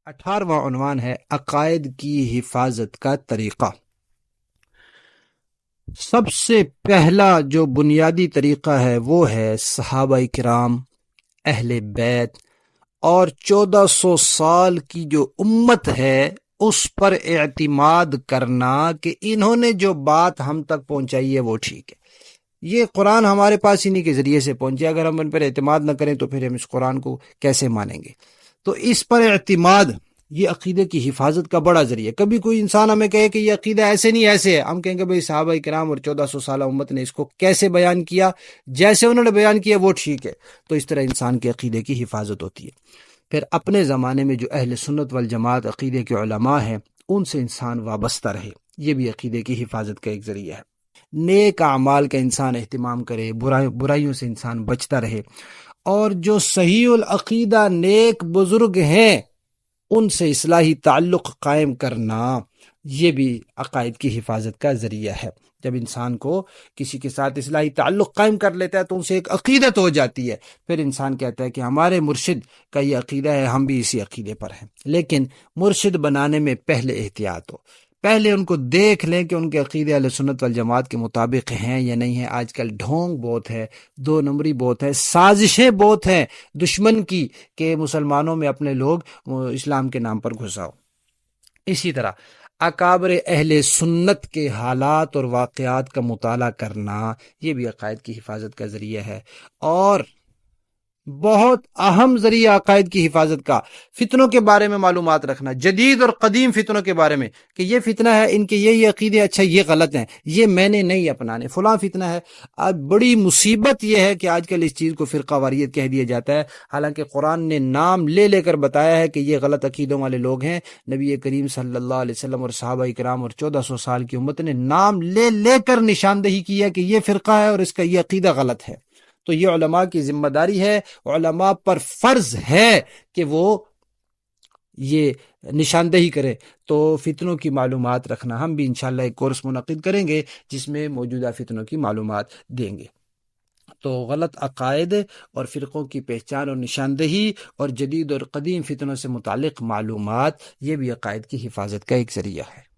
18واں عنوان ہے عقائد کی حفاظت کا طریقہ۔ سب سے پہلا جو بنیادی طریقہ ہے وہ ہے صحابہ کرام، اہل بیت اور 1400 سال کی جو امت ہے اس پر اعتماد کرنا کہ انہوں نے جو بات ہم تک پہنچائی ہے وہ ٹھیک ہے۔ یہ قرآن ہمارے پاس انہی کے ذریعے سے پہنچے، اگر ہم ان پر اعتماد نہ کریں تو پھر ہم اس قرآن کو کیسے مانیں گے؟ تو اس پر اعتماد یہ عقیدے کی حفاظت کا بڑا ذریعہ۔ کبھی کوئی انسان ہمیں کہے کہ یہ عقیدہ ایسے نہیں ایسے ہے، ہم کہیں گے بھئی صحابہ کرام اور 1400 سالہ امت نے اس کو کیسے بیان کیا، جیسے انہوں نے بیان کیا وہ ٹھیک ہے۔ تو اس طرح انسان کے عقیدے کی حفاظت ہوتی ہے۔ پھر اپنے زمانے میں جو اہل سنت والجماعت عقیدے کے علماء ہیں ان سے انسان وابستہ رہے، یہ بھی عقیدے کی حفاظت کا ایک ذریعہ ہے۔ نیک اعمال کا انسان اہتمام کرے، برائیوں سے انسان بچتا رہے، اور جو صحیح العقیدہ نیک بزرگ ہیں ان سے اصلاحی تعلق قائم کرنا، یہ بھی عقائد کی حفاظت کا ذریعہ ہے۔ جب انسان کو کسی کے ساتھ اصلاحی تعلق قائم کر لیتا ہے تو ان سے ایک عقیدت ہو جاتی ہے، پھر انسان کہتا ہے کہ ہمارے مرشد کا یہ عقیدہ ہے، ہم بھی اسی عقیدے پر ہیں۔ لیکن مرشد بنانے میں پہلے احتیاط ہو، پہلے ان کو دیکھ لیں کہ ان کے عقیدے اہل سنت والجماعت کے مطابق ہیں یا نہیں ہیں۔ آج کل ڈھونگ بہت ہے، دو نمبری بہت ہے، سازشیں بہت ہیں دشمن کی کہ مسلمانوں میں اپنے لوگ اسلام کے نام پر گھساؤ۔ اسی طرح اکابر اہل سنت کے حالات اور واقعات کا مطالعہ کرنا، یہ بھی عقائد کی حفاظت کا ذریعہ ہے۔ اور بہت اہم ذریعہ عقائد کی حفاظت کا، فتنوں کے بارے میں معلومات رکھنا، جدید اور قدیم فتنوں کے بارے میں کہ یہ فتنہ ہے، ان کے یہ عقیدے اچھا یہ غلط ہیں، یہ میں نے نہیں اپنانے، فلاں فتنہ ہے۔ اب بڑی مصیبت یہ ہے کہ آج کل اس چیز کو فرقہ واریت کہہ دیا جاتا ہے، حالانکہ قرآن نے نام لے لے کر بتایا ہے کہ یہ غلط عقیدوں والے لوگ ہیں۔ نبی کریم صلی اللہ علیہ وسلم اور صحابہ کرام اور 1400 سال کی امت نے نام لے لے کر نشاندہی کی ہے کہ یہ فرقہ ہے اور اس کا یہ عقیدہ غلط ہے۔ تو یہ علماء کی ذمہ داری ہے، علماء پر فرض ہے کہ وہ یہ نشاندہی کرے۔ تو فتنوں کی معلومات رکھنا، ہم بھی انشاءاللہ ایک کورس منعقد کریں گے جس میں موجودہ فتنوں کی معلومات دیں گے۔ تو غلط عقائد اور فرقوں کی پہچان اور نشاندہی اور جدید اور قدیم فتنوں سے متعلق معلومات، یہ بھی عقائد کی حفاظت کا ایک ذریعہ ہے۔